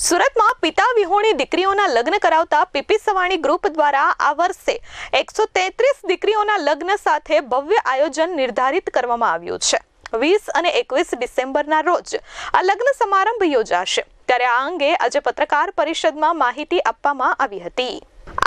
સુરતમાં પિતા વિહોણી દીકરીઓના લગ્ન કરાવતા પીપી સવાણી ગ્રુપ દ્વારા આ વર્ષે 133 દીકરીઓના લગ્ન સાથે ભવ્ય આયોજન નિર્ધારિત કરવામાં આવ્યું છે। 20 અને 21 ડિસેમ્બરના રોજ આ લગ્ન સમારંભ યોજાશે। ત્યારે આ અંગે આજે પત્રકાર પરિષદમાં માહિતી આપવામાં આવી હતી।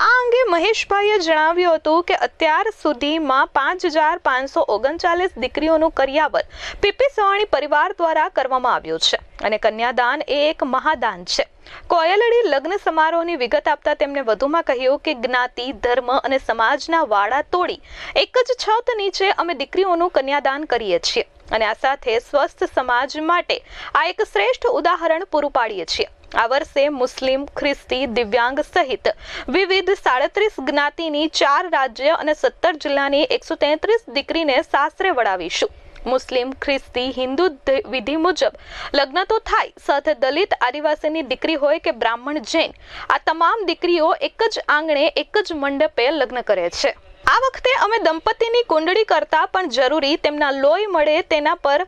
આ અંગે મહેશભાઈએ જણાવ્યું હતું કે અત્યાર સુધીમાં 5539 દીકરીઓનું કરિયાવર પીપી સવાણી પરિવાર દ્વારા કરવામાં આવ્યું છે અને કન્યાદાન એ એક મહાદાન છે। કોયલડી લગ્ન સમારોહની વિગત આપતા તેમણે વધુમાં કહ્યું કે જ્ઞાતિ, ધર્મ અને સમાજના વાડા તોડી એક જ છત નીચે અમે દીકરીઓનું કન્યાદાન કરીએ છીએ અને આ સાથે સ્વસ્થ સમાજ માટે આ એક શ્રેષ્ઠ ઉદાહરણ પૂરું પાડીએ છીએ। આ વર્ષે મુસ્લિમ, ખ્રિસ્તી, દિવ્યાંગ સહિત વિવિધ 37 જ્ઞાતિની 4 રાજ્ય અને 17 જિલ્લાની 133 દીકરીને સાસરે વળાવીશું। મુસ્લિમ, ખ્રિસ્તી, હિન્દુ વિધિ મુજબ લગ્ન તો થાય, સાથે દલિત, આદિવાસીની દીકરી હોય કે બ્રાહ્મણ, જૈન, આ તમામ દીકરીઓ એક જ આંગણે એક જ મંડપે લગ્ન કરે છે। આ વખતે અમે દંપતીની કુંડળી કરતા પણ જરૂરી તેમના લોહી મળે તેના પર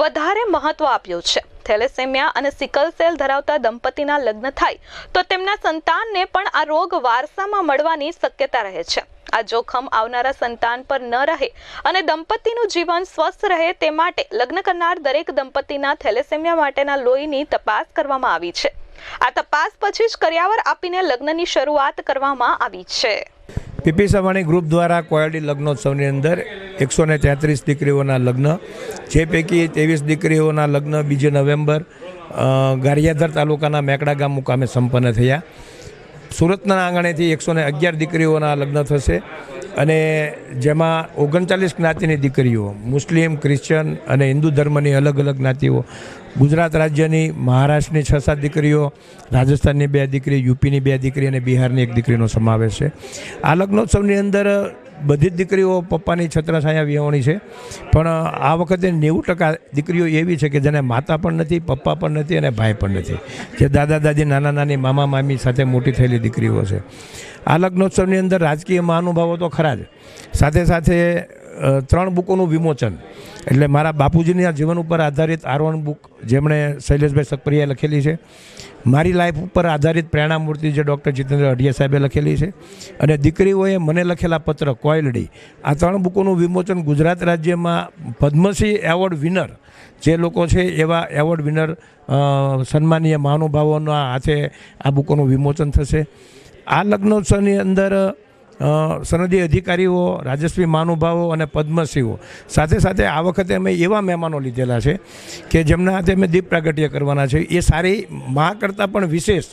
વધારે મહત્વ આપ્યું છે। થેલેસેમિયા અને સિકલ સેલ ધરાવતા દંપતીના લગ્ન થાય તો તેમના સંતાનને પણ આ રોગ વારસામાં મળવાની શક્યતા રહે છે। આ જોખમ આવનારા સંતાન પર ન રહે અને દંપતીનું જીવન સ્વસ્થ રહે તે માટે લગ્ન કરનાર દરેક દંપતીના થેલેસેમિયા માટેના લોહીની તપાસ કરવામાં આવી છે। આ તપાસ પછી જ કરિયાવર આપીને લગ્નની શરૂઆત કરવામાં આવી છે। પીપી સવાણી ગ્રુપ દ્વારા કોયલડી લગ્નોત્સવની અંદર 133 દીકરીઓના લગ્ન, જે પૈકી 23 દીકરીઓના લગ્ન 2 નવેમ્બર ગારિયાધાર તાલુકાના મેકડા ગામ મુકામે સંપન્ન થયા। સુરતના આંગણેથી 111 દીકરીઓના લગ્ન થશે અને જેમાં 39 જ્ઞાતિની દીકરીઓ, મુસ્લિમ, ક્રિશ્ચન અને હિન્દુ ધર્મની અલગ અલગ જ્ઞાતિઓ, ગુજરાત રાજ્યની, મહારાષ્ટ્રની 6-7 દીકરીઓ, રાજસ્થાનની 2 દીકરી, યુપીની 2 દીકરી અને બિહારની 1 દીકરીનો સમાવેશ છે। આ લગ્નોત્સવની અંદર બધી જ દીકરીઓ પપ્પાની છત્રછાયા વિહોણી છે, પણ આ વખતે 90% દીકરીઓ એવી છે કે જેને માતા પણ નથી, પપ્પા પણ નથી અને ભાઈ પણ નથી, જે દાદા દાદી, નાના નાની, મામા મામી સાથે મોટી થયેલી દીકરીઓ છે। આ લગ્નોત્સવની અંદર રાજકીય મહાનુભાવો તો ખરા જ, સાથે સાથે 3 બુકોનું વિમોચન, એટલે મારા બાપુજીના જીવન ઉપર આધારિત R1 બુક જેમણે શૈલેષભાઈ સકપરિયાએ લખેલી છે, મારી લાઈફ ઉપર આધારિત પ્રેરણા મૂર્તિ જે ડૉક્ટર જીતેન્દ્ર અઢિયા સાહેબે લખેલી છે, અને દીકરીઓએ મને લખેલા પત્ર કોયલડી, આ 3 બુકોનું વિમોચન ગુજરાત રાજ્યમાં પદ્મશ્રી એવોર્ડ વિનર જે લોકો છે એવા એવોર્ડ વિનર સન્માનીય મહાનુભાવોના હાથે આ બુકોનું વિમોચન થશે। આ લગ્નોત્સવની અંદર સનદી અધિકારીઓ, રાજસ્વી મહાનુભાવો અને પદ્મશ્રીઓ સાથે સાથે આ વખતે અમે એવા મહેમાનો લીધેલા છે કે જેમના હાથે અમે દીપ પ્રાગટ્ય કરવાના છે। એ સારી મા કરતાં પણ વિશેષ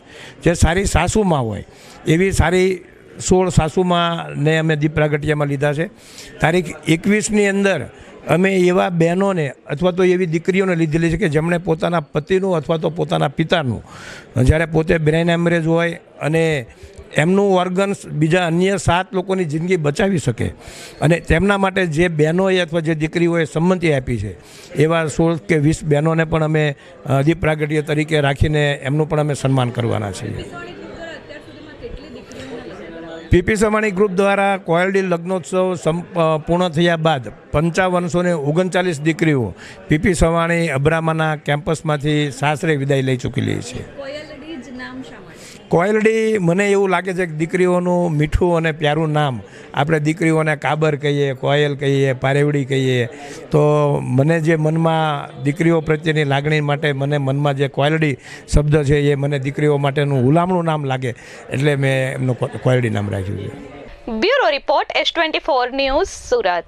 જે સારી સાસુમાં હોય એવી સારી 16 સાસુમાને અમે દીપ પ્રાગટ્યમાં લીધા છે। તારીખ 21ની અંદર અમે એવા બહેનોને અથવા તો એવી દીકરીઓને લીધેલી છે કે જેમણે પોતાના પતિનું અથવા તો પોતાના પિતાનું જ્યારે પોતે બ્રેઇન હેમરેજ હોય અને એમનું ઓર્ગન્સ બીજા અન્ય 7 લોકોની જિંદગી બચાવી શકે અને તેમના માટે જે બહેનોએ અથવા જે દીકરીઓએ સંમતિ આપી છે એવા 16 કે 20 બહેનોને પણ અમે દીપ પ્રાગટ્ય તરીકે રાખીને એમનું પણ અમે સન્માન કરવાના છીએ। પીપી સવાણી ગ્રુપ દ્વારા કોયલડી લગ્નોત્સવ પૂર્ણ થયા બાદ 5539 દીકરીઓ પીપી સવાણી અબ્રામાના કેમ્પસમાંથી સાસરે વિદાય લઈ ચૂકેલી છે। કોયલડી મને એવું લાગે છે કે દીકરીઓનું મીઠું અને પ્યારું નામ, આપણે દીકરીઓને કાબર કહીએ, કોયલ કહીએ, પારેવડી કહીએ, તો મને જે મનમાં દીકરીઓ પ્રત્યેની લાગણી માટે મને મનમાં જે કોયલડી શબ્દ છે એ મને દીકરીઓ માટેનું હુલામણું નામ લાગે, એટલે મેં એમનું કોયલડી નામ રાખ્યું છે। Bureau report S24 news, Surat.